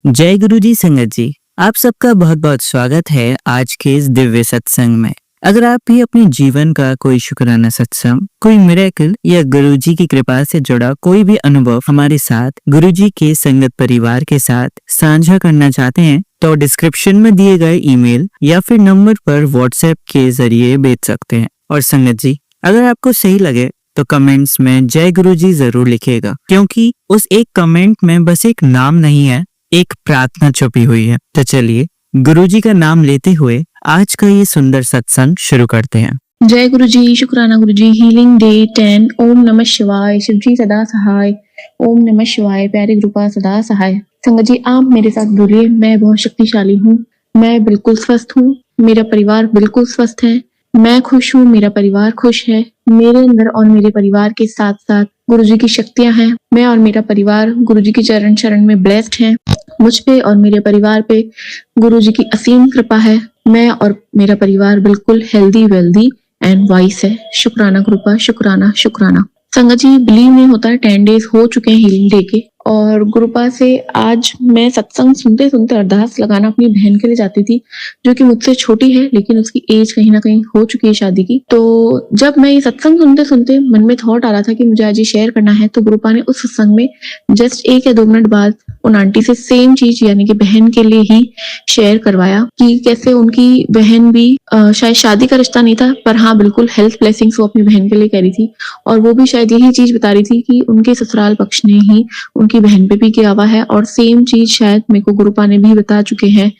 जय गुरु जी संगत जी, आप सबका बहुत बहुत स्वागत है आज के इस दिव्य सत्संग में। अगर आप भी अपने जीवन का कोई शुक्राना सत्संग, कोई मिरेकल या गुरु जी की कृपा से जुड़ा कोई भी अनुभव हमारे साथ गुरु जी के संगत परिवार के साथ साझा करना चाहते हैं तो डिस्क्रिप्शन में दिए गए ईमेल या फिर नंबर पर व्हाट्सएप के जरिए भेज सकते हैं। और संगत जी, अगर आपको सही लगे तो कमेंट्स में जय गुरु जी जरूर लिखिएगा, क्योंकि उस एक कमेंट में बस एक नाम नहीं है, एक प्रार्थना छुपी हुई है। तो चलिए गुरुजी का नाम लेते हुए आज का ये सुंदर सत्संग शुरू करते हैं। जय गुरु जी, शुक्राना गुरु जी। Healing day 10। ओम नमः शिवाय। शिव जी सदा सहाय। ओम नमः शिवाय। प्यारे कृपा सदा सहाय। संगत जी, आप मेरे साथ बोलिए, मैं बहुत शक्तिशाली हूँ, मैं बिल्कुल स्वस्थ हूँ, मेरा परिवार बिल्कुल स्वस्थ है, मैं खुश हूँ, मेरा परिवार खुश है, मेरे अंदर और मेरे परिवार के साथ साथ गुरु जी की शक्तियां हैं। मैं और मेरा परिवार गुरु जी की चरण शरण में ब्लेस्ड हैं। मुझ पे और मेरे परिवार पे गुरु जी की असीम कृपा है। मैं और मेरा परिवार बिल्कुल हेल्दी, वेल्दी एंड वाइस है। शुक्राना कृपा, शुक्राना शुक्राना। संगत जी, बिलीव नहीं होता है 10 डेज हो चुके हैं हीलिंग डे के, और गुरुपा से आज मैं सत्संग सुनते सुनते अरदास लगाना अपनी बहन के लिए जाती थी, जो कि मुझसे छोटी है, लेकिन उसकी एज कहीं ना कहीं हो चुकी है शादी की। तो जब मैं ये सत्संग सुनते सुनते मन में थॉट आ रहा था कि मुझे आज ये शेयर करना है, तो गुरुपा ने उस सत्संग में जस्ट 1 या 2 मिनट बाद उन आंटी से सेम चीज, यानी कि बहन के लिए ही शेयर करवाया कि कैसे उनकी बहन भी शायद शादी का रिश्ता नहीं था, पर हाँ बिल्कुल हेल्थ ब्लेसिंग्स वो अपनी बहन के लिए कह रही थी। और वो भी शायद यही चीज बता रही थी कि उनके ससुराल पक्ष ने ही उनकी बहन पे भी किया हुआ है, और सेम चीज शायद मेरे को गुरुपा ने भी बता चुके हैं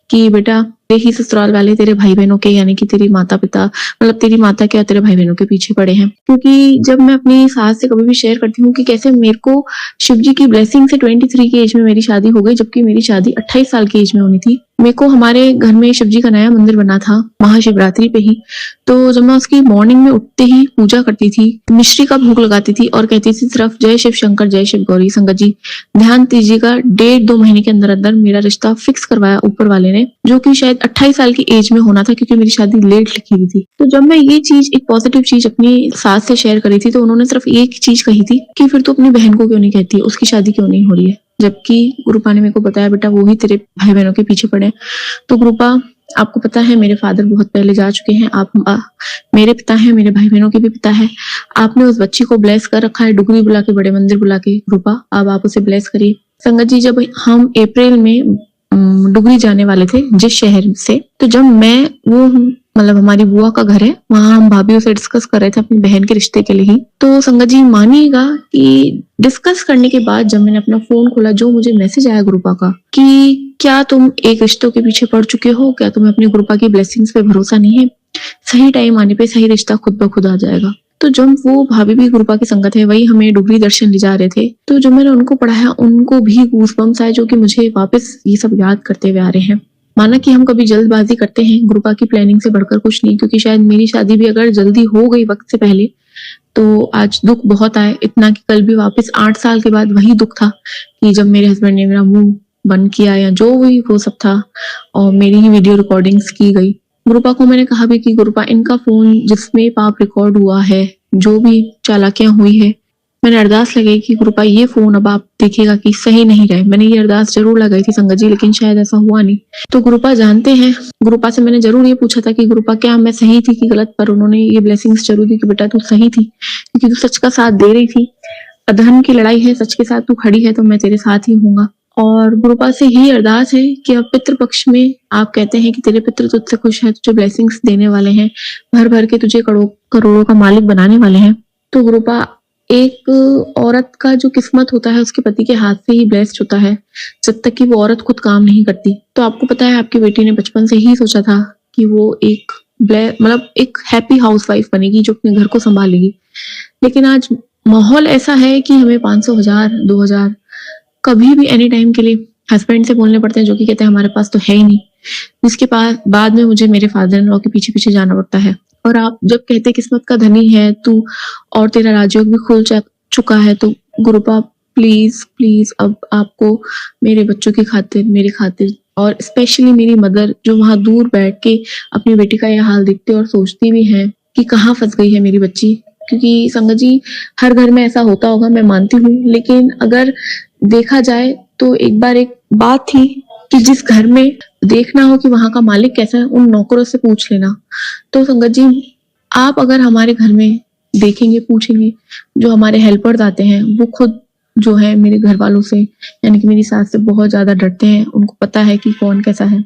कि बेटा तेरे ही ससुराल वाले तेरे भाई बहनों के, यानी कि तेरी माता पिता, मतलब तेरी माता क्या तेरे भाई बहनों के पीछे पड़े हैं। क्योंकि जब मैं अपनी सास से कभी भी शेयर करती हूँ कि कैसे मेरे को शिव जी की ब्लेसिंग से 23 की एज में मेरी शादी हो गई, जबकि मेरी शादी 28 साल की एज में होनी थी। मेरे को हमारे घर में शिव जी का नया मंदिर बना था महाशिवरात्रि पे ही। तो जब मैं उसकी मॉर्निंग में उठते ही पूजा करती थी, मिश्री का भोग लगाती थी और कहती थी सिर्फ जय शिव शंकर, जय शिव गौरी। संगत जी, ध्यान दीजिएगा, 1.5-2 महीने के अंदर अंदर मेरा रिश्ता फिक्स करवाया ऊपर वाले ने, जो कि शायद 28 साल की एज में होना था, क्योंकि मेरी शादी लेट लिखी हुई थी। तो जब मैं ये चीज, एक पॉजिटिव चीज अपनी सास से शेयर करी थी, तो उन्होंने सिर्फ एक चीज कही थी कि फिर तू अपनी बहन को क्यों नहीं कहती है, उसकी शादी क्यों नहीं हो रही है। जबकि गुरुपा ने मेरे को बताया बेटा वो ही तेरे भाई बहनों के पीछे पड़े। तो गुरुपा, आपको पता है मेरे फादर बहुत पहले जा चुके हैं, आप मेरे पिता हैं, मेरे भाई बहनों के भी पिता है। आपने उस बच्ची को ब्लेस कर रखा है, डुगरी बुला के, बड़े मंदिर बुला के। गुरुपा, अब आप उसे ब्लेस करिए। संगत जी, जब हम अप्रैल में डुगरी जाने वाले थे जिस शहर से, तो जब मैं वो, मतलब हमारी बुआ का घर है, वहां हम भाभी से डिस्कस कर रहे थे अपनी बहन के रिश्ते के लिए ही। तो संगत जी मानिएगा कि डिस्कस करने के बाद जब मैंने अपना फोन खोला, जो मुझे मैसेज आया गुरुपा का कि क्या तुम एक रिश्तों के पीछे पड़ चुके हो, क्या तुम्हें अपनी गुरुपा की ब्लेसिंग्स पे भरोसा नहीं है, सही टाइम आने पे सही रिश्ता खुद ब खुद आ जाएगा। तो जब वो भाभी भी गुरुपा की संगत है, वही हमें डुगरी दर्शन ले जा रहे थे, तो जब मैंने उनको पढ़ाया, उनको भी गूज़बम्स आए, जो कि मुझे वापस ये सब याद करते हुए आ रहे हैं। माना कि हम कभी जल्दबाजी करते हैं, गुरुपा की प्लानिंग से बढ़कर कुछ नहीं, क्योंकि शायद मेरी शादी भी अगर जल्दी हो गई वक्त से पहले, तो आज दुख बहुत आए, इतना कि कल भी वापस 8 साल के बाद वही दुख था कि जब मेरे हस्बैंड ने मेरा मुंह बंद किया, या जो भी वो सब था, और मेरी ही वीडियो रिकॉर्डिंग्स की गई। गुरुपा को मैंने कहा भी कि गुरुपा, इनका फोन जिसमें पाप रिकॉर्ड हुआ है, जो भी चालाकियां हुई है, मैंने अरदास लगाई कि गुरुपा ये फोन अब आप देखिएगा कि सही नहीं रहे। मैंने ये अरदास जरूर लगाई थी संगत जी, लेकिन शायद ऐसा हुआ नहीं। तो गुरुपा जानते हैं, गुरुपा से मैंने जरूर ये पूछा था कि गुरुपा क्या मैं सही थी कि गलत, पर उन्होंने ये ब्लेसिंग्स जरूर दी कि बेटा तू सही थी, क्योंकि तू सच का साथ दे रही थी। अधर्म की लड़ाई है, सच के साथ तू खड़ी है, तो मैं तेरे साथ ही हूँगा। और गुरुपा से ही अरदास है कि अब पितृ पक्ष में आप कहते हैं कि तेरे पितृ तुझसे खुश है, तुझे ब्लेसिंग्स देने वाले हैं, भर भर के तुझे करोड़ों का मालिक बनाने वाले हैं। तो गुरुपा, एक औरत का जो किस्मत होता है उसके पति के हाथ से ही ब्लेस्ड होता है, जब तक कि वो औरत खुद काम नहीं करती। तो आपको पता है, आपकी बेटी ने बचपन से ही सोचा था कि वो एक मतलब एक हैप्पी हाउसवाइफ बनेगी, जो अपने घर को संभालेगी। लेकिन आज माहौल ऐसा है कि हमें 500, 1000, 2000 कभी भी एनी टाइम के लिए हस्बैंड से बोलने पड़ते हैं, जो कि कहते हैं हमारे पास तो है ही नहीं, जिसके पास बाद में मुझे मेरे फादर इन लॉ के पीछे पीछे जाना पड़ता है। और आप जब कहते किस्मत का धनी है तू, और तेरा राजयोग भी खुल चुका है, तो गुरुपा प्लीज प्लीज, अब आपको मेरे बच्चों की खातिर, मेरी खातिर, और स्पेशली मेरी मदर, जो वहां दूर बैठ के अपनी बेटी का यह हाल देखते और सोचती भी हैं कि कहाँ फंस गई है मेरी बच्ची। क्योंकि संगत जी, हर घर में ऐसा होता होगा, मैं मानती हूँ, लेकिन अगर देखा जाए तो एक बार एक बात थी कि जिस घर में देखना हो कि वहां का मालिक कैसा है, उन नौकरों से पूछ लेना। तो संगत जी, आप अगर हमारे घर में देखेंगे, पूछेंगे, जो हमारे हेल्पर्स आते हैं वो खुद जो है मेरे घर वालों से यानी कि मेरी सास से बहुत ज्यादा डरते हैं। उनको पता है कि कौन कैसा है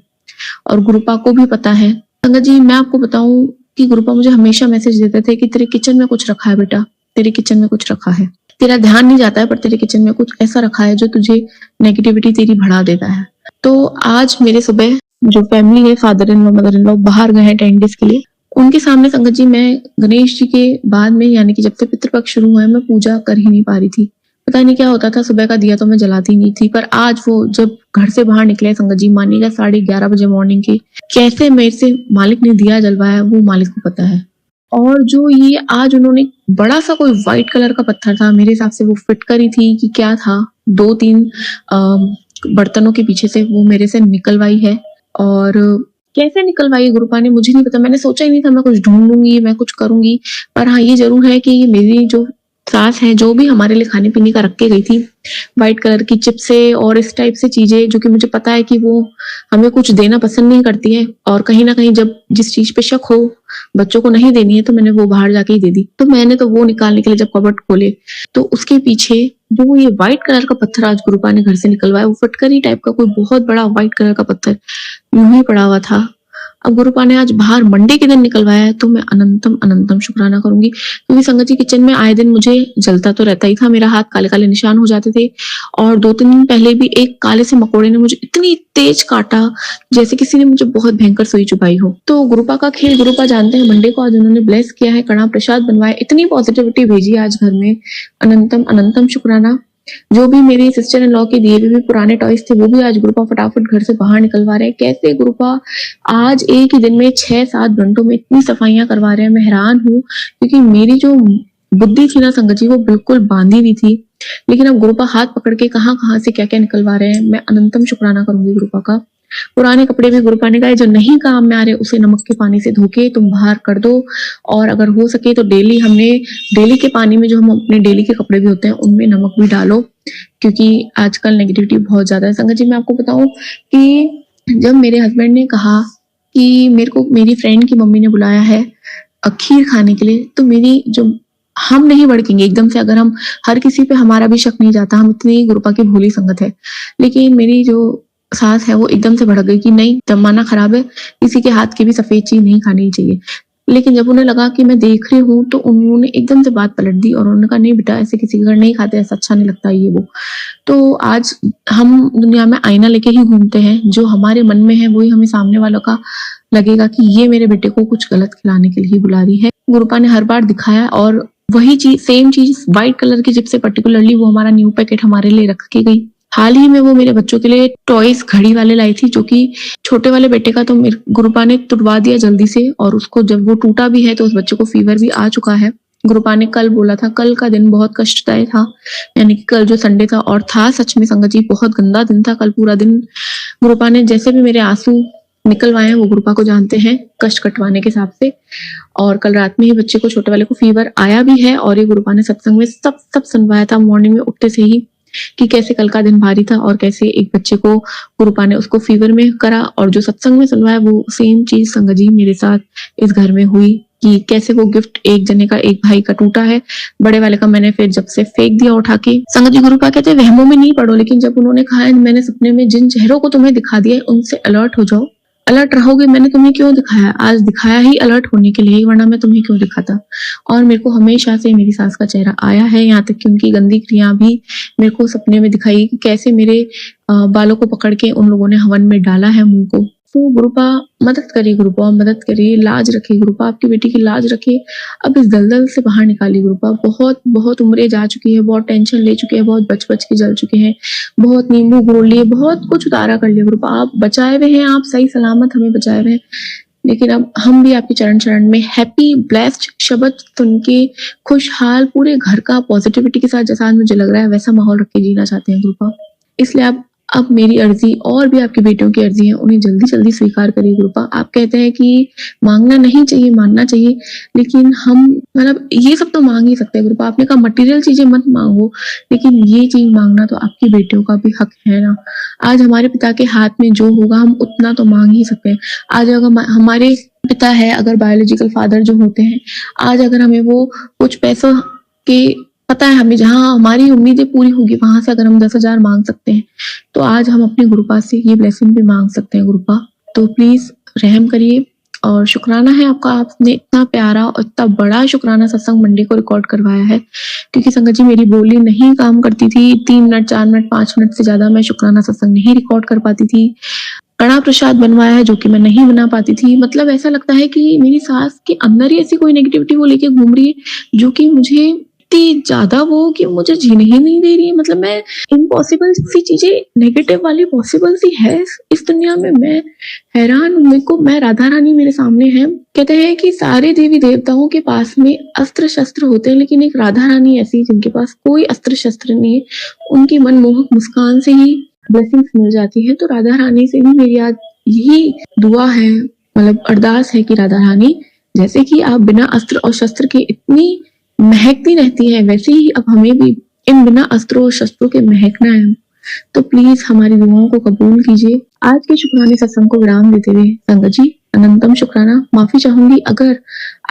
और गुरुपा को भी पता है। संगत जी, मैं आपको बताऊं कि गुरुपा मुझे हमेशा मैसेज देते थे कि तेरे किचन में कुछ रखा है बेटा, तेरे किचन में कुछ रखा है, तेरा ध्यान नहीं जाता है पर तेरे किचन में कुछ ऐसा रखा है जो तुझे नेगेटिविटी तेरी बढ़ा देता है। तो आज मेरे सुबह जो फैमिली है, father in law mother in law बाहर गए हैं 10 डेज के लिए, उनके सामने संगत जी मैं गणेश जी के बाद में यानी कि जब से पितृपक्ष शुरू हुआ है मैं पूजा कर ही नहीं पा रही थी। पता नहीं क्या होता था, सुबह का दिया तो मैं जलाती नहीं थी, पर आज वो जब घर से बाहर निकले संगत जी, मानिएगा 11:30 बजे मॉर्निंग के, कैसे मेरे से मालिक ने दिया जलवाया वो मालिक को पता है। और जो ये आज उन्होंने बड़ा सा कोई व्हाइट कलर का पत्थर था, मेरे हिसाब से वो फिटकरी थी कि क्या था, 2-3 बर्तनों के पीछे से वो मेरे से निकलवाई है। और कैसे निकलवाई गुरुपा ने मुझे नहीं पता, मैंने सोचा ही नहीं था मैं कुछ ढूंढूंगी, मैं कुछ करूंगी। पर हाँ, ये जरूर है कि ये मेरी जो सास है जो भी हमारे लिए खाने पीने का रख के गई थी, व्हाइट कलर की चिप्से और इस टाइप से चीजें, जो कि मुझे पता है कि वो हमें कुछ देना पसंद नहीं करती है और कहीं ना कहीं जब जिस चीज पे शक हो बच्चों को नहीं देनी है तो मैंने वो बाहर जाके ही दे दी। तो मैंने तो वो निकालने के लिए जब कबर्ड खोले तो उसके पीछे जो ये व्हाइट कलर का पत्थर आज गुरुपा ने घर से निकलवाया, वो फटकरी टाइप का कोई बहुत बड़ा व्हाइट कलर का पत्थर यूं ही पड़ा हुआ था। अब गुरुपा ने आज बाहर मंडे के दिन निकलवाया है तो मैं अनंतम अनंतम शुक्राना करूंगी, क्योंकि संगत जी किचन में आए दिन मुझे जलता तो रहता ही था, मेरा हाथ काले काले निशान हो जाते थे। और 2-3 दिन पहले भी एक काले से मकोड़े ने मुझे इतनी तेज काटा जैसे किसी ने मुझे बहुत भयंकर सुई चुभाई हो। तो गुरुपा का खेल गुरुपा जानते हैं। मंडे को आज उन्होंने ब्लेस किया है, कड़ा प्रसाद बनवाया, इतनी पॉजिटिविटी भेजी आज घर में, अनंतम अनंतम शुक्राना। जो भी मेरी सिस्टर इन लॉ के दिए हुए भी पुराने टॉयज थे वो भी आज गुरुपा फटाफट घर से बाहर निकलवा रहे हैं। कैसे गुरुपा आज एक ही दिन में 6-7 घंटों में इतनी सफाइयां करवा रहे हैं, मैं हैरान हूँ। क्योंकि मेरी जो बुद्धि थी ना संगत जी, वो बिल्कुल बांधी हुई थी, लेकिन अब गुरुपा हाथ पकड़ के कहाँ कहाँ से क्या क्या निकलवा रहे हैं। मैं अनंतम शुक्राना करूंगी गुरुपा का। पुराने कपड़े भी गुरुपा ने कहा जो नहीं काम में आ रहे उसे नमक के पानी से धो के तुम बाहर कर दो, और अगर हो सके तो डेली के पानी में जो हम अपने डेली के कपड़े भी होते हैं उनमें नमक भी डालो, क्योंकि आजकल नेगेटिविटी बहुत ज्यादा है। संगत जी, मैं आपको बताऊं कि जब मेरे हस्बैंड ने कहा कि मेरे को मेरी फ्रेंड की मम्मी ने बुलाया है खीर खाने के लिए, तो मेरी जो हम नहीं भड़केंगे एकदम से, अगर हम हर किसी पे हमारा भी शक नहीं जाता, हम इतनी गुरुपा की भोली संगत है, लेकिन मेरी जो सास है वो एकदम से भड़क गई कि नहीं, जमाना खराब है, किसी के हाथ की भी सफेद चीज नहीं खानी चाहिए। लेकिन जब उन्हें लगा कि मैं देख रही हूँ तो उन्होंने एकदम से बात पलट दी और उन्होंने कहा नहीं बेटा, ऐसे किसी के घर नहीं खाते, ऐसा अच्छा नहीं लगता ये वो। तो आज हम दुनिया में आईना लेके ही घूमते हैं, जो हमारे मन में है वही हमें सामने वालों का लगेगा कि ये मेरे बेटे को कुछ गलत खिलाने के लिए बुला रही है। गुरुपा ने हर बार दिखाया, और वही चीज सेम चीज व्हाइट कलर की चिप से पर्टिकुलरली वो हमारा न्यू पैकेट हमारे लिए रख के गई। हाल ही में वो मेरे बच्चों के लिए टॉयज घड़ी वाले लाई थी, जो कि छोटे वाले बेटे का तो मेरे गुरुपा ने तुड़वा दिया जल्दी से, और उसको जब वो टूटा भी है तो उस बच्चे को फीवर भी आ चुका है। गुरुपा ने कल बोला था, कल का दिन बहुत कष्टदायी था, यानी कि कल जो संडे था, और था सच में संगत जी बहुत गंदा दिन था। कल पूरा दिन गुरुपा ने जैसे भी मेरे आंसू निकलवाए हैं वो गुरुपा को जानते हैं, कष्ट कटवाने के हिसाब से। और कल रात में ही बच्चे को, छोटे वाले को फीवर आया भी है, और ये गुरुपा ने सत्संग में सब सुनवाया था मॉर्निंग में उठते से ही, कि कैसे कल का दिन भारी था और कैसे एक बच्चे को गुरुपा ने उसको फीवर में करा। और जो सत्संग में सुनवाया वो सेम चीज संगत जी मेरे साथ इस घर में हुई, कि कैसे वो गिफ्ट एक जने का, एक भाई का टूटा है, बड़े वाले का मैंने फिर जब से फेंक दिया उठा के। संगत जी, गुरुपा कहते हैं वहमों में नहीं पड़ो, लेकिन जब उन्होंने कहा है मैंने सपने में जिन चेहरों को तुम्हें दिखा दिया है उनसे अलर्ट हो जाओ, अलर्ट रहोगे। मैंने तुम्हें क्यों दिखाया, आज दिखाया ही अलर्ट होने के लिए, वरना मैं तुम्हें क्यों दिखाता। और मेरे को हमेशा से मेरी सास का चेहरा आया है, यहाँ तक कि उनकी गंदी क्रिया भी मेरे को सपने में दिखाई, कि कैसे मेरे बालों को पकड़ के उन लोगों ने हवन में डाला है मुंह को। तो गुरुपा मदद करिए, गुरुपा मदद करिए, लाज रखिए गुरुपा, आपकी बेटी की लाज रखिए, अब इस दलदल से बाहर निकालिए गुरुपा। बहुत बहुत उम्रें जा चुकी है, बहुत टेंशन ले चुके हैं, बहुत बच के जल चुके हैं, बहुत नींबू घोल लिए, बहुत कुछ उतारा कर लिया गुरुपा। आप बचाए हुए हैं, आप सही सलामत हमें बचाए हुए हैं, लेकिन अब हम भी आपके चरण में हैप्पी ब्लेस्ड शब्द सुन के खुशहाल पूरे घर का पॉजिटिविटी के साथ, जैसा आज मुझे लग रहा है वैसा माहौल रख के जीना चाहते हैं गुरुपा। इसलिए आप अब मेरी अर्जी और भी आपके बेटों की अर्जी है, उन्हें जल्दी जल्दी स्वीकार करिए गुरुपा। आप कहते हैं कि मांगना नहीं चाहिए, मानना चाहिए, लेकिन हम मतलब ये सब तो मांग ही सकते हैं गुरुपा। आपने कहा मटेरियल चीजें मत मांगो, लेकिन ये चीज मांगना तो आपकी बेटियों का भी हक है ना। आज हमारे पिता के हाथ में जो होगा हम उतना तो मांग ही सकते हैं। आज अगर हमारे पिता है, अगर बायोलॉजिकल फादर जो होते हैं, आज अगर हमें वो कुछ पैसों के पता है, हमें जहाँ हमारी उम्मीदें पूरी होगी वहां से अगर हम 10,000 मांग सकते हैं, तो आज हम अपने गुरुपा से ये ब्लेसिंग भी मांग सकते हैं गुरुपा। तो प्लीज रहम करिए और शुक्राना है आपका, आपने इतना प्यारा और इतना बड़ा शुक्राना सत्संग मंडे को रिकॉर्ड करवाया है। क्योंकि संगत जी मेरी बोली नहीं काम करती थी, 3 मिनट 4 मिनट 5 मिनट से ज्यादा मैं शुक्राना सत्संग नहीं रिकॉर्ड कर पाती थी। कड़ा प्रसाद बनवाया है जो कि मैं नहीं बना पाती थी। मतलब ऐसा लगता है कि मेरी सास के अंदर ही ऐसी कोई नेगेटिविटी वो लेके घूम रही है जो कि मुझे इतनी ज्यादा वो कि मुझे जीने ही नहीं दे रही है। मतलब मैं इम्पॉसिबल सी चीजें नेगेटिव वाली पॉसिबल सी है इस दुनिया में। मैं हैरान हूं, मेरे को मैं राधा रानी मेरे सामने है। कहते हैं कि सारे देवी देवताओं के पास में अस्त्र शस्त्र होते हैं, लेकिन एक राधा रानी ऐसी जिनके पास कोई अस्त्र शस्त्र नहीं है। उनकी मनमोहक मुस्कान से ही ब्लेसिंग्स मिल जाती है। तो राधा रानी से भी मेरी आज यही दुआ है, मतलब अरदास है कि राधा रानी जैसे कि आप बिना अस्त्र और शस्त्र के इतनी महकती रहती है, वैसे ही अब हमें भी इन बिना अस्त्रों और शस्त्रों के महकना है। तो प्लीज हमारी दुआओं को कबूल कीजिए। आज के शुक्राने सत्संग को विराम देते हुए संगत जी अनंतम शुक्राना। माफी चाहूंगी अगर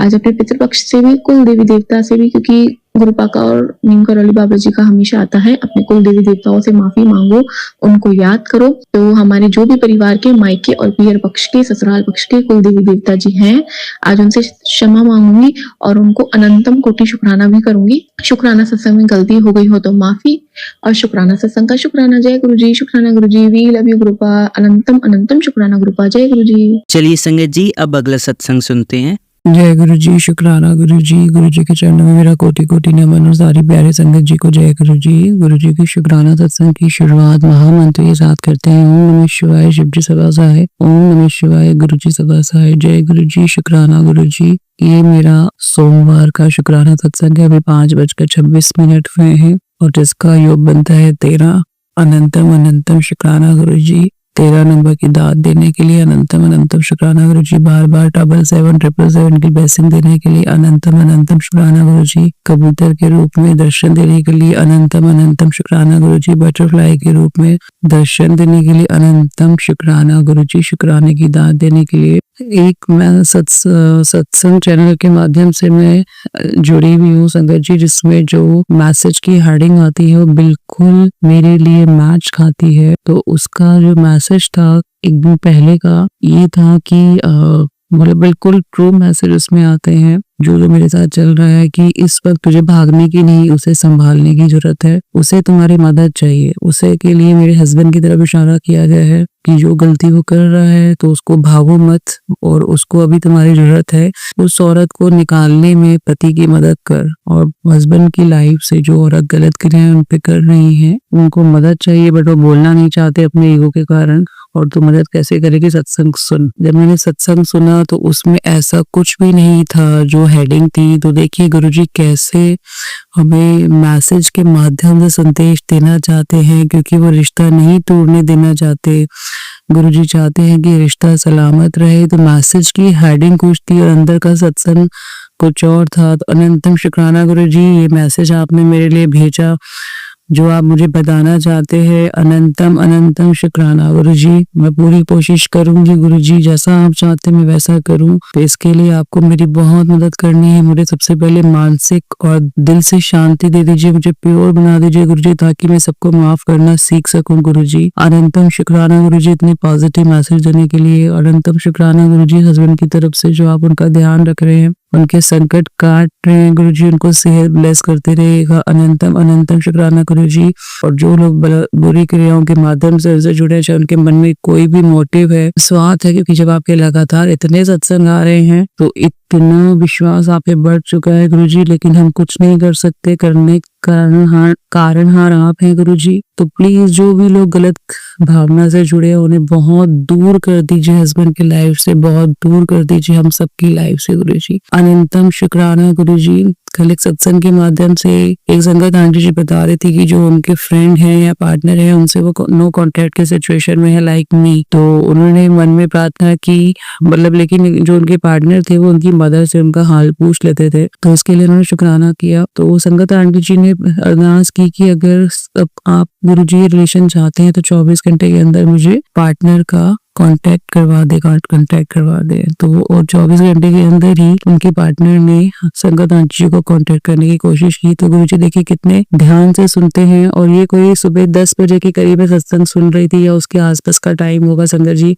आज अपने पितृपक्ष से भी, कुल देवी देवता से भी, क्योंकि गुरुपा का और नीम करौली बाबा जी का हमेशा आता है, अपने कुल देवी देवताओं से माफी मांगो, उनको याद करो। तो हमारे जो भी परिवार के मायके और पियर पक्ष के, ससुराल पक्ष के कुल देवी देवता जी हैं, आज उनसे क्षमा मांगूंगी और उनको अनंतम कोटि शुक्राना भी करूंगी। शुक्राना सत्संग में गलती हो गई हो तो माफी, और शुक्राना सत्संग का शुक्राना। जय गुरु जी, शुक्राना गुरु जी, वी लव यू गुरुपा, अनंतम अनंतम शुक्राना गुरुपा। जय गुरु जी। चलिए संगत जी अब अगला सत्संग सुनते हैं। जय गुरु जी, शुक्राना गुरु जी के चरणों में मेरा कोटि कोटि नमन। और सारी प्यारे संगत जी को जय गुरु जी की शुक्राना सत्संग की शुरुआत महामंत्र के साथ करते हैं। ओम नमः शिवाय, शिव जी सदा सहाय। ओम नमः शिवाय, गुरु जी सदा सहाय। जय गुरु जी, शुक्राना गुरु जी। ये मेरा सोमवार का शुक्राना सत्संग है। अभी 5:26 हुए हैं और जिसका योग बनता है 13। अनंतम अनंतम शुक्राना गुरु जी। 13 नंबर की दाद देने के लिए अनंतम अनंतम शुक्राना गुरु जी। बार बार 777 की ब्लेसिंग देने के लिए अनंतम अनंतम शुक्राना गुरु जी। कबूतर के रूप में दर्शन देने के लिए अनंतम अनंतम शुक्राना गुरु जी। बटरफ्लाई के रूप में दर्शन देने के लिए अनंतम शुक्राना गुरु जी। शुक्राने की दाद देने के लिए एक मैं सत्संग चैनल के माध्यम से मैं जुड़ी हुई हूँ संगत जी, जिसमें जो मैसेज की हेडिंग आती है वो बिल्कुल मेरे लिए मैच खाती है। तो उसका जो मैसेज था एक दिन पहले का ये था कि मतलब बिल्कुल ट्रू मैसेज उसमें आते हैं जो मेरे साथ चल रहा है कि इस वक्त तुझे भागने की नहीं, उसे संभालने की जरूरत है। उसे तुम्हारी मदद चाहिए। उसे के लिए मेरे हस्बैंड की तरफ इशारा किया गया है कि जो गलती वो कर रहा है तो उसको भागो मत, और उसको अभी तुम्हारी जरूरत है। उस औरत को निकालने में पति की मदद कर, और हस्बैंड की लाइफ से जो औरत गलत क्रियाएं उन पे कर रही है उनको मदद चाहिए, बट वो बोलना नहीं चाहते अपने ईगो के कारण। और तू मदद कैसे करेगी? सत्संग सुन। जब मैंने सत्संग सुना तो उसमें ऐसा कुछ भी नहीं था जो हेडिंग थी। तो देखिए गुरुजी कैसे हमें मैसेज के माध्यम से संदेश देना चाहते हैं, क्योंकि वो रिश्ता नहीं तोड़ने देना चाहते। गुरुजी चाहते हैं कि रिश्ता सलामत रहे। तो मैसेज की हेडिंग कुछ थी और अंदर का सत्संग कुछ और था। तो अनंतम शुक्राना गुरुजी, ये मैसेज आपने मेरे लिए भेजा जो आप मुझे बताना चाहते हैं। अनंतम अनंतम शुक्राना गुरुजी। मैं पूरी कोशिश करूंगी गुरुजी, जैसा आप चाहते मैं वैसा करूं। तो इसके लिए आपको मेरी बहुत मदद करनी है। मुझे सबसे पहले मानसिक और दिल से शांति दे दीजिए, मुझे प्योर बना दीजिए गुरुजी, ताकि मैं सबको माफ करना सीख सकूं गुरुजी। अनंतम शुक्राना गुरुजी इतने पॉजिटिव मैसेज देने के लिए। अनंतम शुक्राना गुरुजी हस्बैंड की तरफ से जो आप उनका ध्यान रख रहे हैं, उनके संकट काट रहे हैं गुरुजी, उनको सेहत ब्लेस करते रहेगा। अनंतम अनंतम शुक्राना गुरुजी। और जो लोग बुरी क्रियाओं के माध्यम से उनसे जुड़े, चाहे उनके मन में कोई भी मोटिव है, स्वार्थ है, क्योंकि जब आपके लगातार इतने सत्संग आ रहे हैं तो इतना विश्वास आप पे बढ़ चुका है गुरुजी, लेकिन हम कुछ नहीं कर सकते। करने कारणहार आप हैं गुरुजी। तो प्लीज जो भी लोग गलत भावना से जुड़े हैं उन्हें बहुत दूर कर दीजिए, हस्बैंड की लाइफ से बहुत दूर कर दीजिए, हम सबकी लाइफ से गुरुजी। अनंतम शुक्राना गुरुजी। कल एक सत्संग के माध्यम से एक संगत आंटी जी बता रही थी कि जो उनके फ्रेंड हैं या पार्टनर है उनसे वो नो कांटेक्ट के सिचुएशन में है लाइक मी, तो उन्होंने मन में प्रार्थना की, मतलब लेकिन जो उनके पार्टनर थे वो उनकी मदर से उनका हाल पूछ लेते थे, तो उसके लिए उन्होंने शुक्राना किया। तो संगत आंटी जी ने अरदास की कि अगर आप गुरुजी रिलेशन चाहते हैं तो 24 घंटे के अंदर मुझे पार्टनर का कांटेक्ट करवा दे। तो और 24 घंटे के अंदर ही उनके पार्टनर ने संगत आंटी जी को कांटेक्ट करने की कोशिश की। तो गुरुजी देखिए कितने ध्यान से सुनते हैं, और ये कोई सुबह 10 बजे के करीब में सत्संग सुन रही थी या उसके आसपास का टाइम होगा संगत जी।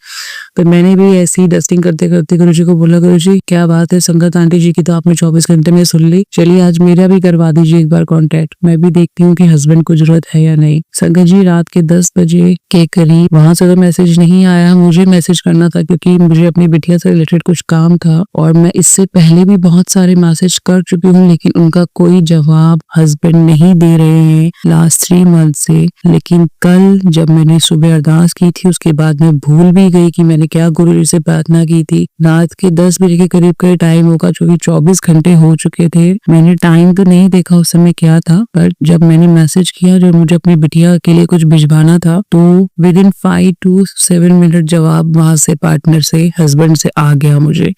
तो मैंने भी ऐसी ही डस्टिंग करते करते गुरुजी को बोला, गुरुजी क्या बात है, संगत आंटी जी की तो आपने 24 घंटे में सुन ली, चलिए आज मेरा भी करवा दीजिए एक बार कांटेक्ट, मैं भी देखती हूँ कि हस्बैंड को जरूरत है या नहीं। संगत जी रात के 10 बजे के करीब वहां से तो मैसेज नहीं आया, मुझे मैसेज करना था क्योंकि मुझे अपनी बिटिया से रिलेटेड कुछ काम था, और मैं इससे पहले भी बहुत सारे मैसेज कर चुकी हूँ लेकिन उनका कोई जवाब हस्बैंड नहीं दे रहे हैं लास्ट 3 मंथ से। लेकिन कल जब मैंने सुबह अरदास की थी उसके बाद मैं भूल भी गई कि मैंने क्या गुरुजी से प्रार्थना की थी। रात के 10 बजे के करीब का टाइम होगा, जो कि 24 घंटे हो चुके थे। मैंने टाइम तो नहीं देखा उस समय क्या था, पर जब मैंने मैसेज किया जो मुझे अपनी बिटिया के लिए कुछ भिजवाना था, तो विद इन 5 to 7 मिनट जवाब वहां से पार्टनर से हस्बैंड से आ गया मुझे।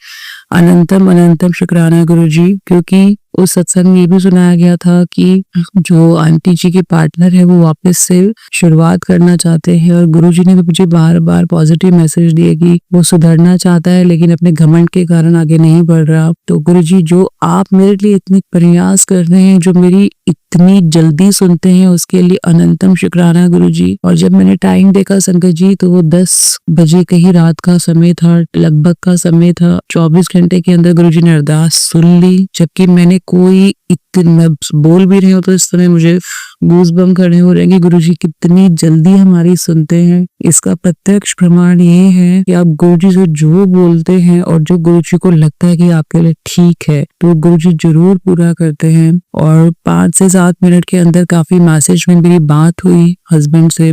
अनंतम शुक्राना गुरुजी, क्योंकि उस सत्संग में ये भी सुनाया गया था कि जो आंटी जी के पार्टनर है वो वापस से शुरुआत करना चाहते हैं, और गुरुजी ने भी मुझे बार बार पॉजिटिव मैसेज दिए कि वो सुधरना चाहता है लेकिन अपने घमंड के कारण आगे नहीं बढ़ रहा। तो गुरुजी जो आप मेरे लिए इतने प्रयास कर रहे हैं, जो मेरी इतनी जल्दी सुनते हैं, उसके लिए अनंतम शुक्राना गुरुजी। और जब मैंने टाइम देखा संगत जी तो वो 10 बजे के ही रात का समय था, लगभग का समय था। 24 घंटे के अंदर गुरुजी ने अरदास सुन ली, जबकि मैंने कोई मैं बोल भी रही हूँ तो इस समय मुझे गूज़बम्प खड़े हो रहे हैं कि गुरुजी कितनी जल्दी हमारी सुनते हैं। इसका प्रत्यक्ष प्रमाण ये है कि आप गुरुजी से जो बोलते हैं और जो गुरुजी को लगता है कि आपके लिए ठीक है तो गुरुजी जरूर पूरा करते हैं। और 5 से 7 मिनट के अंदर काफी मैसेज में मेरी बात हुई हस्बैंड से।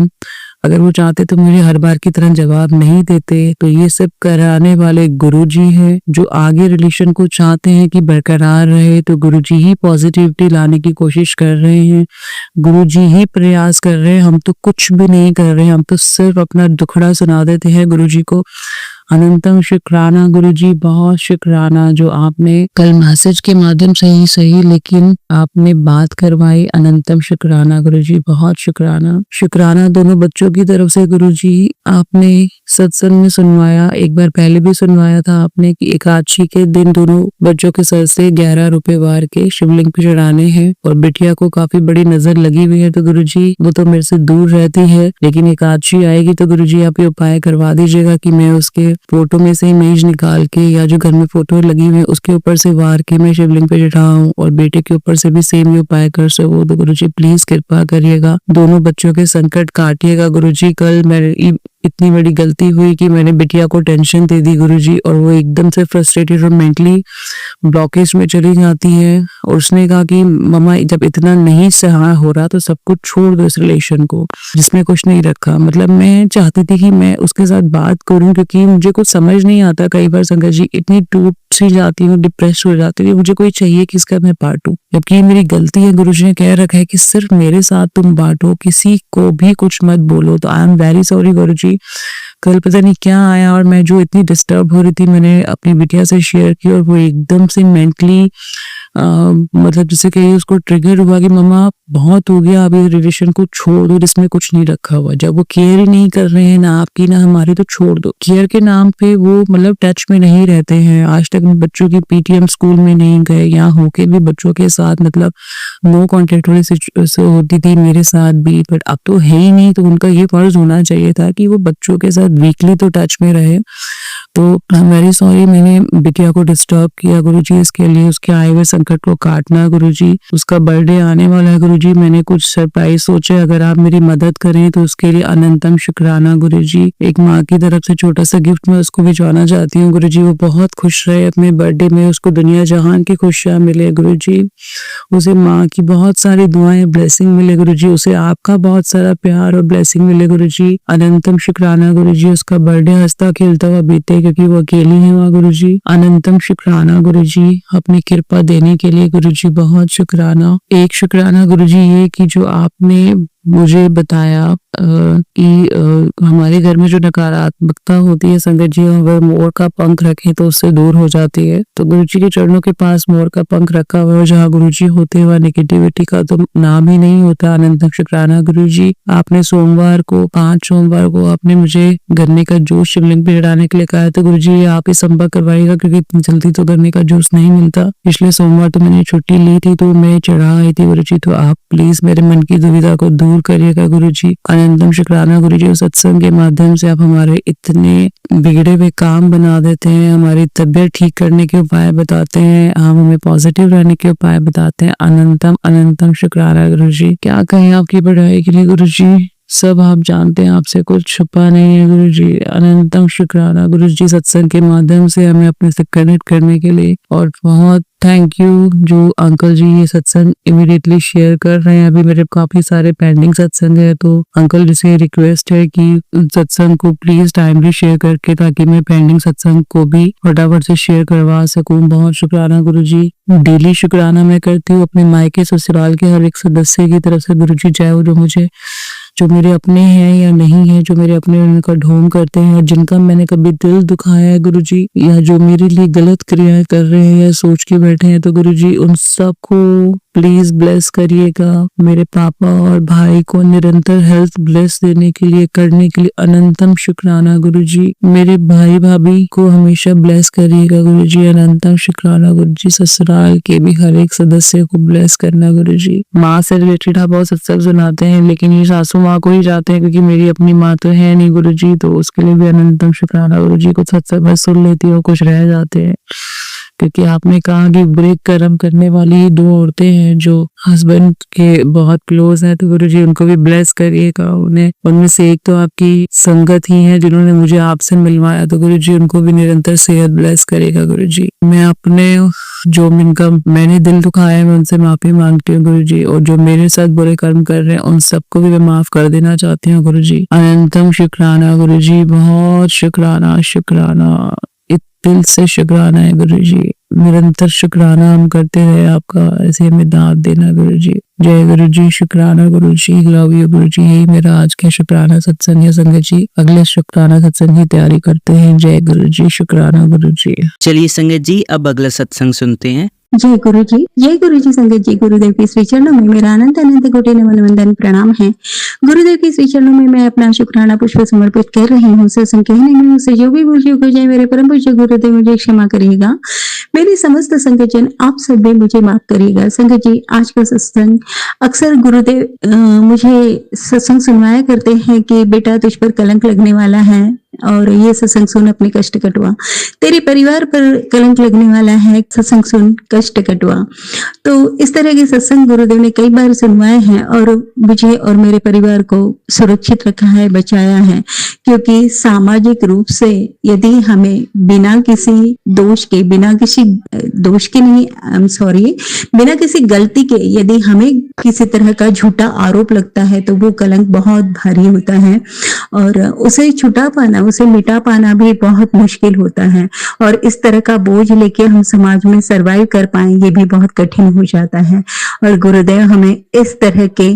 अगर वो चाहते तो मुझे हर बार की तरह जवाब नहीं देते। तो ये सब कराने वाले गुरुजी हैं, जो आगे रिलेशन को चाहते हैं कि बरकरार रहे, तो गुरुजी ही पॉजिटिविटी लाने की कोशिश कर रहे हैं, गुरुजी ही प्रयास कर रहे हैं। हम तो कुछ भी नहीं कर रहे हैं, हम तो सिर्फ अपना दुखड़ा सुना देते हैं गुरुजी को। अनंतम शुक्राना गुरुजी, बहुत शुक्राना जो आपने कल मैसेज के माध्यम से ही सही लेकिन आपने बात करवाई। अनंतम शुक्राना गुरुजी, बहुत शुक्राना। शुक्राना दोनों बच्चों की तरफ से गुरुजी, आपने सत्संग में सुनवाया, एक बार पहले भी सुनवाया था आपने कि एकादशी के दिन दोनों बच्चों के सर से 11 रुपए वार के शिवलिंग पे चढ़ाने हैं। और बिटिया को काफी बड़ी नजर लगी हुई है, तो गुरुजी वो तो मेरे से दूर रहती है, लेकिन एकादशी आएगी तो गुरुजी आप ये उपाय करवा दीजिएगा कि मैं उसके फोटो में से इमेज निकाल के या जो घर में फोटो लगी हुई है उसके ऊपर से वार के मैं शिवलिंग पे चढ़ाऊं, और बेटे के ऊपर से भी सेम ये उपाय कर सको। तो गुरुजी प्लीज कृपा करिएगा, दोनों बच्चों के संकट काटिएगा गुरुजी। कल मेरी इतनी बड़ी गलती हुई कि मैंने बिटिया को टेंशन दे दी गुरुजी, और वो एकदम से फ्रस्ट्रेटेड और मेंटली ब्लॉकेज में चली जाती है। और उसने कहा कि मम्मा जब इतना नहीं सहा हो रहा तो सब कुछ छोड़ दो, इस रिलेशन को जिसमें कुछ नहीं रखा। मतलब मैं चाहती थी कि मैं उसके साथ बात करूं, क्योंकि मुझे कुछ समझ नहीं आता। कई बार संगत जी इतनी टूट सी जाती हूँ, डिप्रेस हो जाती हूँ, मुझे कोई चाहिए कि इसका मैं बांटूं, जबकि ये मेरी गलती है। गुरुजी ने कह रखा है कि सिर्फ मेरे साथ तुम बांटो, किसी को भी कुछ मत बोलो। तो आई एम वेरी सॉरी गुरुजी। कल पता नहीं क्या आया और मैं जो इतनी डिस्टर्ब हो रही थी मैंने अपनी बिटिया से शेयर की, और वो एकदम से मेंटली मतलब जैसे कि उसको ट्रिगर हुआ कि मम्मा बहुत हो गया, अभी रिलेशन को छोड़ दो जिसमें कुछ नहीं रखा हुआ। जब वो केयर ही नहीं कर रहे हैं ना आपकी ना हमारी, तो छोड़ दो। केयर के नाम पे वो मतलब टच में नहीं रहते हैं। आज तक बच्चों की पीटीएम स्कूल में नहीं गए, यहाँ होके भी बच्चों के साथ मतलब नो कॉन्टेक्ट होती थी मेरे साथ भी, बट अब तो है ही नहीं। तो उनका ये फर्ज होना चाहिए था कि वो बच्चों के साथ वीकली तो टच में रहे। तो आई एम वेरी सॉरी, मैंने बिटिया को डिस्टर्ब किया गुरुजी। इसके लिए उसके आए हुए संकट को काटना गुरुजी। उसका बर्थडे आने वाला है गुरुजी, मैंने कुछ सरप्राइज सोचे, अगर आप मेरी मदद करें तो उसके लिए अनंतम शुक्राना गुरुजी। एक माँ की तरफ से छोटा सा गिफ्ट मैं उसको भिजवाना चाहती हूँ गुरुजी। वो बहुत खुश रहे अपने बर्थडे में, उसको दुनिया जहान की खुशियाँ मिले गुरुजी। उसे माँ की बहुत सारी दुआएं ब्लेसिंग मिले गुरुजी। उसे आपका बहुत सारा प्यार और ब्लेसिंग मिले गुरुजी। अनंतम शुक्राना गुरुजी। उसका बर्थडे हंसता खेलता हुआ बीते क्योंकि वो अकेली है वहाँ गुरुजी। अनंतम शुक्राना गुरुजी अपनी कृपा देने के लिए गुरुजी, बहुत शुक्राना। एक शुक्राना गुरुजी ये कि जो आपने मुझे बताया कि हमारे घर में जो नकारात्मकता होती है संगत जी, अगर मोर का पंख रखें तो उससे दूर हो जाती है। तो गुरुजी के चरणों के पास मोर का पंख रखा हुआ है, जहाँ गुरुजी होते हुए नेगेटिविटी का तो नाम ही नहीं होता। अनंतम शुक्राना गुरुजी। आपने 5 सोमवार को आपने मुझे गन्ने का जूस शिवलिंग पे चढ़ाने के लिए कहा है, तो गुरुजी आप ही संपर्क करवाइएगा, क्योंकि इतनी जल्दी तो गन्ने का जूस नहीं मिलता। पिछले सोमवार तो मैंने छुट्टी ली थी तो मैं चढ़ा आई थी गुरुजी, तो आप प्लीज मेरे मन की दुविधा को दूर करिएगा गुरुजी। अनंतम शुक्राना गुरुजी, उस सत्संग के माध्यम से आप हमारे इतने बिगड़े हुए काम बना देते हैं, हमारी तबीयत ठीक करने के उपाय बताते हैं, आप हमें पॉजिटिव रहने के उपाय बताते हैं। अनंतम अनंतम शुक्राना गुरुजी। क्या कहें आपकी बढ़ाई के लिए गुरुजी, सब आप जानते हैं, आपसे कुछ छुपा नहीं है गुरुजी। अनंतम शुक्राना गुरुजी, सत्संग के माध्यम से हमें अपने से कनेक्ट करने के लिए, और बहुत थैंक यू जो अंकल जी ये सत्संग इमीडिएटली शेयर कर रहे हैं। अभी मेरे काफी सारे पेंडिंग सत्संग है, तो अंकल जी से रिक्वेस्ट है कि सत्संग को प्लीज टाइमली शेयर करके, ताकि मैं पेंडिंग सत्संग को भी फटाफट से शेयर करवा सकूं। बहुत शुक्राना गुरुजी। डेली शुक्राना मैं करती हूँ अपने मायके ससुराल के हर एक सदस्य की तरफ से गुरुजी, चाहे वो जो मेरे अपने हैं या नहीं है, जो मेरे अपने उनका ढोंग करते हैं, और जिनका मैंने कभी दिल दुखाया है गुरुजी, या जो मेरे लिए गलत क्रियाएं कर रहे हैं या सोच के बैठे हैं, तो गुरुजी उन सबको प्लीज ब्लेस करिएगा। मेरे पापा और भाई को निरंतर हेल्थ ब्लेस देने के लिए, करने के लिए अनंतम शुक्राना गुरुजी। मेरे भाई भाभी को हमेशा ब्लेस करिएगा गुरुजी, अनंतम शुक्राना गुरुजी। ससुराल के भी हर एक सदस्य को ब्लेस करना गुरुजी। माँ से रिलेटेड आप बहुत सत्संग सुनाते हैं, लेकिन ये सासू माँ को ही जाते हैं, क्योंकि मेरी अपनी माँ तो है नहीं गुरुजी, तो उसके लिए भी अनंतम शुक्राना गुरुजी। कुछ सत्संग मैं सुन लेती हूँ, कुछ रह जाते हैं, क्योंकि आपने कहा कि बुरे कर्म करने वाली 2 औरतें हैं जो हस्बैंड के बहुत क्लोज हैं, तो गुरुजी उनको भी ब्लेस करिएगा। उनमें से एक तो आपकी संगत ही है जिन्होंने मुझे आपसे मिलवाया, तो गुरुजी उनको भी निरंतर सेहत ब्लेस करेगा गुरुजी। मैं अपने जो मैंने दिल दुखाया है, मैं उनसे माफी मांगती हूँ गुरुजी, और जो मेरे साथ बुरे कर्म कर रहे हैं उन सबको भी मैं माफ कर देना चाहती हूँ गुरुजी। अनंतम शुक्राना गुरुजी, बहुत शुक्राना शुक्राना, दिल से शुक्राना है गुरुजी। निरंतर शुक्राना हम करते रहे आपका, ऐसे हमें दाद देना गुरुजी। जय गुरुजी, शुक्राना गुरुजी, लव यू गुरुजी। यही मेरा आज के शुक्राना सत्संग है संगत जी। अगले शुक्राना सत्संग की तैयारी करते हैं। जय गुरुजी, शुक्राना गुरुजी। चलिए संगत जी, अब अगला सत्संग सुनते हैं। जय गुरु जी संगत जी। गुरुदेव के श्री चरणों में मेरा अनंत अनंत कोटि नमन वंदन प्रणाम है। गुरुदेव के श्री चरणों में मैं अपना शुक्राना पुष्प समर्पित कर रही हूँ। सत्संग कहने में मुझसे जो भी भूल चूक हो जाए, मेरे परम पूज्य गुरुदेव मुझे क्षमा करिएगा। मेरी समस्त संगत जन आप सब भी मुझे माफ करिएगा। संगत जी, आज का सत्संग अक्सर गुरुदेव मुझे सत्संग सुनवाया करते हैं कि बेटा तुझ पर कलंक लगने वाला है, और ये सत्संग सुन अपने कष्ट कटवा। तेरे परिवार पर कलंक लगने वाला है, सत्संग सुन कष्ट कटवा। तो इस तरह के सत्संग गुरुदेव ने कई बार सुनवाए हैं, और मुझे और मेरे परिवार को सुरक्षित रखा है, बचाया है। क्योंकि सामाजिक रूप से यदि हमें बिना किसी दोष के, बिना किसी गलती के यदि हमें किसी तरह का झूठा आरोप लगता है, तो वो कलंक बहुत भारी होता है, और उसे छुटा पाना, उसे मिटा पाना भी बहुत मुश्किल होता है। और इस तरह का बोझ लेके हम समाज में सरवाइव कर पाए, ये भी बहुत कठिन हो जाता है। और गुरुदेव हमें इस तरह के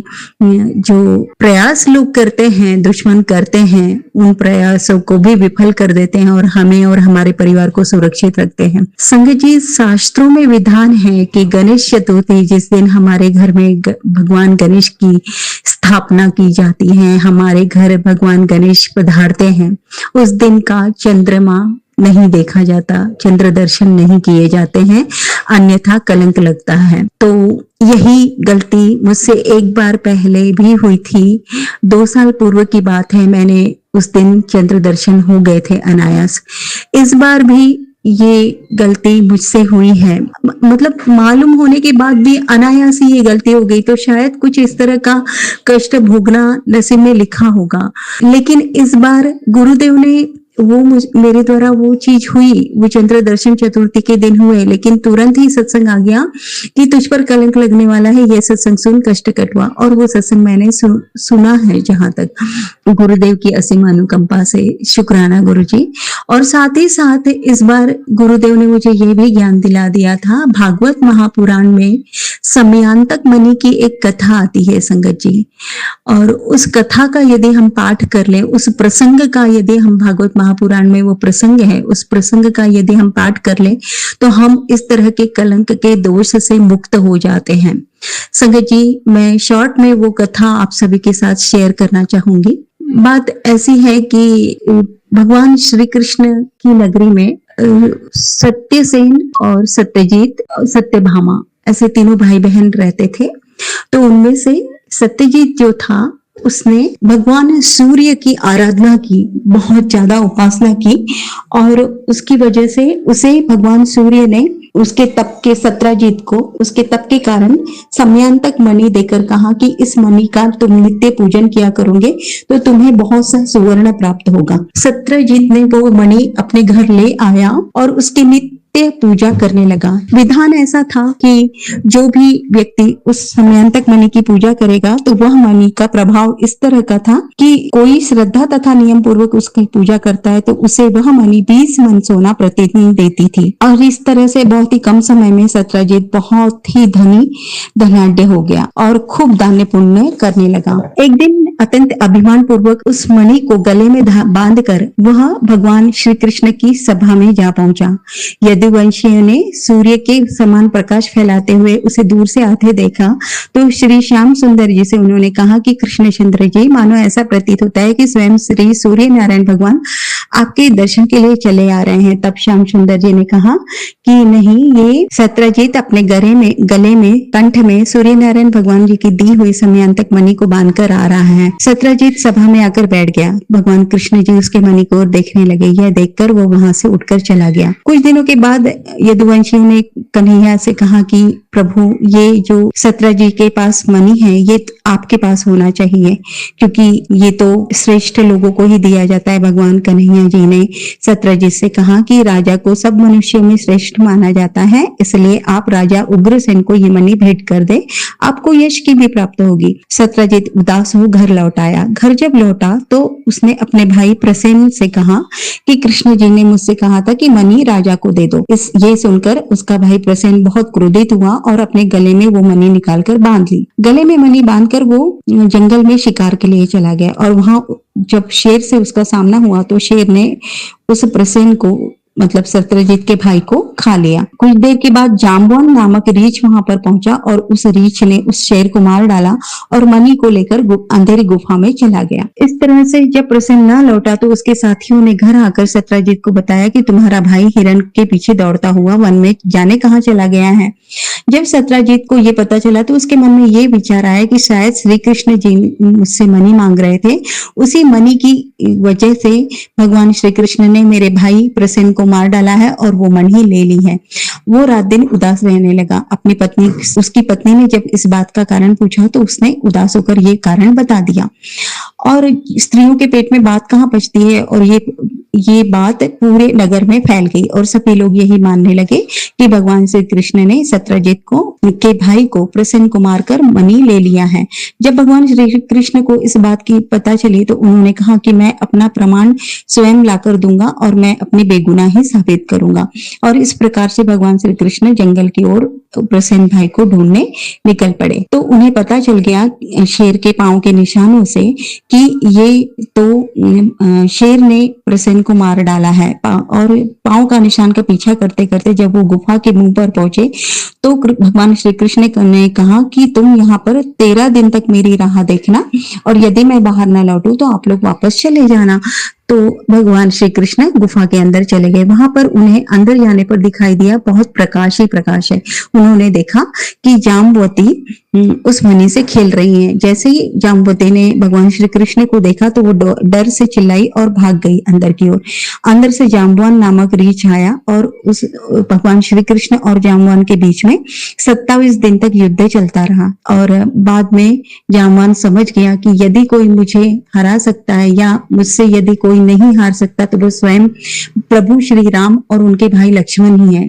जो प्रयास लोग करते हैं, दुश्मन करते हैं, उन प्रयासों को भी विफल कर देते हैं, और हमें और हमारे परिवार को सुरक्षित रखते हैं। संगत जी, शास्त्रों में विधान है कि गणेश चतुर्थी जिस दिन हमारे घर में भगवान गणेश की स्थापना की जाती है, हमारे घर भगवान गणेश पधारते हैं, उस दिन का चंद्रमा नहीं देखा जाता, चंद्र दर्शन नहीं किए जाते हैं, अन्यथा कलंक लगता है। तो यही गलती मुझसे एक बार पहले भी हुई थी। 2 साल पूर्व की बात है, मैंने उस दिन चंद्र दर्शन हो गए थे अनायास। इस बार भी ये गलती मुझसे हुई है, मतलब मालूम होने के बाद भी अनायास ही ये गलती हो गई। तो शायद कुछ इस तरह का कष्ट भोगना नसीब में लिखा होगा। लेकिन इस बार गुरुदेव ने मेरे द्वारा वो चीज हुई, वो चंद्र दर्शन चतुर्थी के दिन हुए, लेकिन तुरंत ही सत्संग आ गया कि तुझ पर कलंक लगने वाला है, ये सत्संग सुन, कष्ट कटवा। और वो सत्संग मैंने सुना है। जहां तक गुरुदेव की असीम अनुकंपा से शुक्राना गुरुजी। और साथ ही साथ इस बार गुरुदेव ने मुझे ये भी ज्ञान दिला दिया था, भागवत महापुराण में समयांतक मणि की एक कथा आती है संगत जी, और उस कथा का यदि हम पाठ कर लें, उस प्रसंग का यदि हम, भागवत महापुराण में वो प्रसंग है, उस प्रसंग का यदि हम पाठ कर लें तो हम इस तरह के कलंक के दोष से मुक्त हो जाते हैं। संगत जी, मैं शॉर्ट में वो कथा आप सभी के साथ शेयर करना चाहूंगी। बात ऐसी है कि भगवान श्री कृष्ण की नगरी में सत्यसेन और सत्यजीत, सत्यभामा, ऐसे तीनों भाई बहन रहते थे। तो उनमें से सत्यजीत जो था, उसने भगवान सूर्य की आराधना की, बहुत ज्यादा उपासना की, और उसकी वजह से उसे भगवान सूर्य ने उसके तप के, सत्यजीत को उसके तप के कारण समयांतक मणि देकर कहा कि इस मणि का तुम नित्य पूजन किया करोगे तो तुम्हें बहुत सा सुवर्ण प्राप्त होगा। सत्यजीत ने वो मणि अपने घर ले आया और उसके नित्य पूजा करने लगा। विधान ऐसा था कि जो भी व्यक्ति उस समयांतक मणि की पूजा करेगा तो वह मणि का प्रभाव इस तरह का था कि कोई श्रद्धा तथा नियम पूर्वक उसकी पूजा करता है तो उसे वह मणि 20 मन सोना प्रतिदिन देती थी। और इस तरह से बहुत ही कम समय में सत्यजीत बहुत ही धनाढ्य हो गया और खूब दान पुण्य करने लगा। एक दिन अत्यंत अभिमान पूर्वक उस मणि को गले में बांधकर वह भगवान श्री कृष्ण की सभा में जा पहुंचा। यदुवंशियों ने सूर्य के समान प्रकाश फैलाते हुए उसे दूर से आते देखा तो श्री श्याम सुंदर जी से उन्होंने कहा कि कृष्णचंद्र जी, मानो ऐसा प्रतीत होता है कि स्वयं श्री सूर्य नारायण भगवान आपके दर्शन के लिए चले आ रहे हैं। तब श्याम सुंदर जी ने कहा कि नहीं, ये सत्यजीत अपने गले में कंठ में सूर्य नारायण भगवान जी की दी हुई समयांतक मणि को बांधकर आ रहा है। सत्यजीत सभा में आकर बैठ गया। भगवान कृष्ण जी उसके मणि को देखने लगे। यह देखकर वो वहां से उठकर चला गया। कुछ दिनों के बाद यदुवंशियों ने कन्हैया से कहा कि प्रभु, ये जो सत्यजीत के पास मणि है ये आपके पास होना चाहिए, क्योंकि ये तो श्रेष्ठ लोगों को ही दिया जाता है। भगवान कन्हैया जी ने सत्यजीत से कहा कि राजा को सब मनुष्यों में श्रेष्ठ माना जाता है, इसलिए आप राजा उग्रसेन को ये मणि भेंट कर दे, आपको यश की भी प्राप्त होगी। सत्यजीत उदास हो घर लौट आया। घर जब लौटा तो उसने अपने भाई प्रसेन से कहा कि कृष्ण जी ने मुझसे कहा था कि मणि राजा को दे दो। ये सुनकर उसका भाई प्रसेन बहुत क्रोधित हुआ और अपने गले में वो मणि निकालकर बांध ली। गले में मणि बांधकर वो जंगल में शिकार के लिए चला गया और वहां जब शेर से उसका सामना हुआ तो शेर ने उस प्रसेन को, मतलब सत्यजीत के भाई को, खा लिया। कुछ देर के बाद जाम्बवन नामक रीछ वहां पर पहुंचा और उस रीछ ने उस शेर को मार डाला और मणि को लेकर अंधेरी गुफा में चला गया। इस तरह से जब प्रसेन न लौटा तो उसके साथियों ने घर आकर सत्यजीत को बताया कि तुम्हारा भाई हिरण के पीछे दौड़ता हुआ वन में जाने कहाँ चला गया है। जब सत्यजीत को ये पता चला तो उसके मन में ये विचार आया कि शायद श्री कृष्ण जी मुझसे मणि मांग रहे थे, उसी मणि की वजह से भगवान श्री कृष्ण ने मेरे भाई प्रसेन को मार डाला है और वो मणि ले ली है। वो रात दिन उदास रहने लगा। उसकी पत्नी ने जब इस बात का कारण पूछा तो उसने उदास होकर ये कारण बता दिया। और स्त्रियों के पेट में बात कहाँ पचती है, और ये बात पूरे नगर में फैल गई और सभी लोग यही मानने लगे कि भगवान श्री कृष्ण ने सत्यजीत के भाई को, प्रसेन को मारकर मणि ले लिया है। जब भगवान श्री कृष्ण को इस बात की पता चली तो उन्होंने कहा कि मैं अपना प्रमाण स्वयं लाकर दूंगा और मैं अपनी बेगुनाही साबित करूंगा। और इस प्रकार से भगवान श्री कृष्ण जंगल की ओर प्रसेन भाई को ढूंढने निकल पड़े। तो उन्हें पता चल गया शेर के पांव के निशानों से कि ये तो शेर ने प्रसेन को मार डाला है। और पांव का निशान का पीछा करते करते जब वो गुफा के मुंह पर पहुंचे तो भगवान श्री कृष्ण ने कहा कि तुम यहाँ पर 13 दिन तक मेरी राह देखना और यदि मैं बाहर ना लौटूं तो आप लोग वापस चले जाना। तो भगवान श्री कृष्ण गुफा के अंदर चले गए। वहां पर उन्हें अंदर जाने पर दिखाई दिया बहुत प्रकाश ही प्रकाश है। उन्होंने देखा कि जाम्बवती उस मणि से खेल रही हैं। जैसे ही जाम्बवती ने भगवान श्री कृष्ण को देखा तो वो डर से चिल्लाई और भाग गई अंदर की ओर। अंदर से जाम्बवान नामक रीछ आया और उस भगवान श्री कृष्ण और जाम्बवान के बीच में 27 दिन तक युद्ध चलता रहा। और बाद में जाम्बवान समझ गया कि यदि कोई मुझे हरा सकता है या मुझसे यदि कोई कोई नहीं हार सकता तो वो स्वयं प्रभु श्री राम और उनके भाई लक्ष्मण ही है।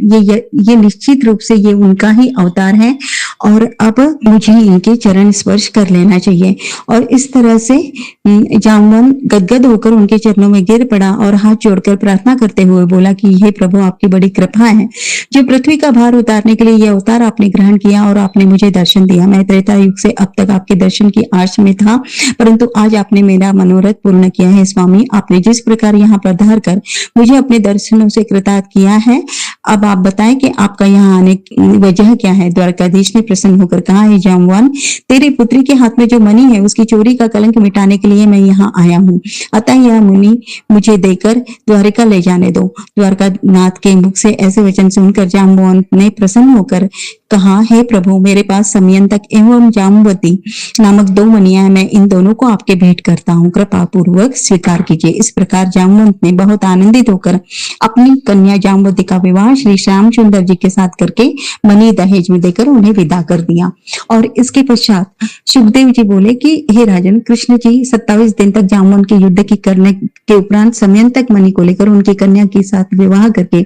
ये निश्चित रूप से ये उनका ही अवतार है और अब मुझे इनके चरण स्पर्श कर लेना चाहिए। और इस तरह से जामवन गदगद होकर उनके चरणों में गिर पड़ा और हाथ जोड़कर प्रार्थना करते हुए बोला कि हे प्रभु, आपकी बड़ी कृपा है, जो पृथ्वी का भार उतारने के लिए यह अवतार आपने ग्रहण किया और आपने मुझे दर्शन दिया। मैं त्रेता युग से अब तक आपके दर्शन की आश में था, परंतु आज आपने मेरा मनोरथ पूर्ण किया है। स्वामी, आपने जिस प्रकार यहाँ पधार कर मुझे अपने दर्शनों से कृतार्थ किया है, अब आप बताएं कि आपका यहाँ आने की वजह क्या है। द्वारकाधीश ने प्रसन्न होकर कहा, हे जाम्बवान, तेरी पुत्री के हाथ में जो मणि है उसकी चोरी का कलंक मिटाने के लिए मैं यहाँ आया हूँ, अतः यह मणि मुझे देकर द्वारिका ले जाने दो। द्वारकानाथ के मुख से ऐसे वचन सुनकर जाम्बवान ने प्रसन्न होकर कहा, हे प्रभु, मेरे पास समयंतक एवं जाम्बवती नामक 2 मणियां हैं, मैं इन दोनों को आपके भेंट करता हूँ, कृपा पूर्वक स्वीकार कीजिए। इस प्रकार जाम्बवंत ने बहुत आनंदित होकर अपनी कन्या जाम्बवती का विवाह श्री श्याम सुंदर जी के साथ करके मणि दहेज में देकर उन्हें विदा कर दिया। और इसके पश्चात सुखदेव जी बोले कि हे राजन, कृष्ण जी 27 दिन तक जाम्बवन के युद्ध की करने के उपरांत समयंतक मणि को लेकर उनकी कन्या के साथ विवाह करके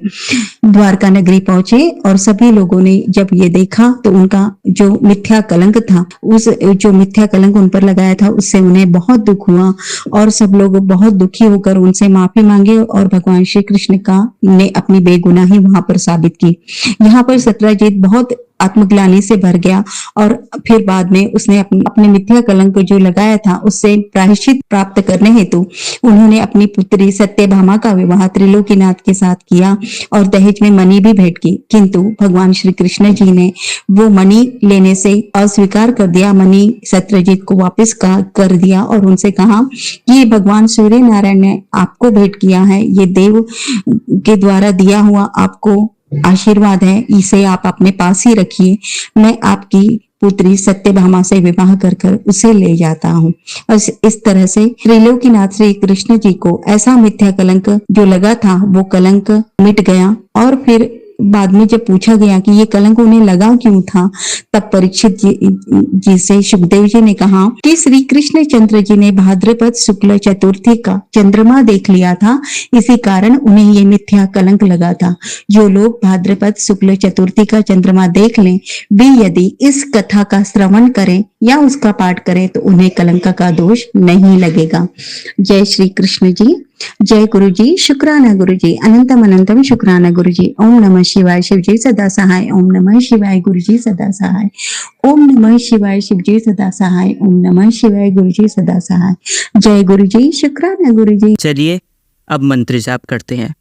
द्वारका नगरी पहुंचे और सभी लोगों ने जब ये देखा तो उनका जो मिथ्या कलंक था, जो मिथ्या कलंक उन पर लगाया था, उससे उन्हें बहुत दुख हुआ और सब लोग बहुत दुखी होकर उनसे माफी मांगे और भगवान श्री कृष्ण ने अपनी बेगुनाही वहां पर साबित की। यहाँ पर सत्यजीत बहुत आत्मग्लानि से भर गया और फिर बाद में उसने अपने मिथ्या कलंक जो लगाया था उससे प्रायश्चित प्राप्त करने हेतु उन्होंने अपनी पुत्री सत्यभामा का विवाह त्रिलोकीनाथ के साथ किया और दहेज में मणि भी भेंट की। किंतु भगवान श्री कृष्ण जी ने वो मणि लेने से अस्वीकार कर दिया, मणि सत्यजीत को वापस कर दिया और उनसे कहा कि ये भगवान सूर्य नारायण ने आपको भेंट किया है, ये देव के द्वारा दिया हुआ आपको आशीर्वाद है, इसे आप अपने पास ही रखिए, मैं आपकी पुत्री सत्यभामा से विवाह कर उसे ले जाता हूँ। इस तरह से त्रिलोकीनाथ श्री कृष्ण जी को ऐसा मिथ्या कलंक जो लगा था वो कलंक मिट गया। और फिर बाद में जब पूछा गया कि ये कलंक उन्हें लगा क्यों था, तब परीक्षित जी से सुखदेव जी ने कहा कि श्री कृष्ण चंद्र जी ने भाद्रपद शुक्ल चतुर्थी का चंद्रमा देख लिया था, इसी कारण उन्हें ये मिथ्या कलंक लगा था। जो लोग भाद्रपद शुक्ल चतुर्थी का चंद्रमा देख लें, वे यदि इस कथा का श्रवण करें या उसका पाठ करें तो उन्हें कलंक का दोष नहीं लगेगा। जय श्री कृष्ण जी, जय गुरु जी, शुक्राना गुरु जी, अनंतम अनंतम शुक्राना गुरु जी। ओम नमः शिवाय, शिव जी सदा सहाय। ओम नमः शिवाय, गुरु जी सदा सहाय। ओम नमः शिवाय, शिव जी सदा सहाय। ओम नमः शिवाय, गुरु जी सदा सहाय। जय गुरु जी, शुक्राना गुरु जी। चलिए अब मंत्र जाप करते हैं।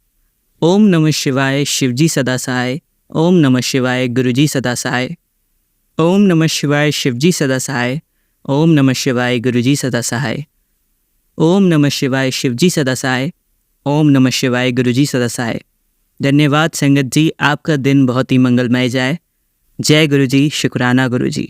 ओम नमः शिवाय, शिव जी सदा सहाय। ओम नमः शिवाय, गुरु जी सदा सहाय। ओम नमः शिवाय, शिव जी सदा सहाय। ओम नमः शिवाय, गुरु जी सदा सहाय। ओम नमः शिवाय, शिव जी सदा सहाय। ओम नमः शिवाय, गुरु जी सदा सहाय। धन्यवाद संगत जी, आपका दिन बहुत ही मंगलमय जाए। जय गुरु जी, शुक्राना गुरु जी।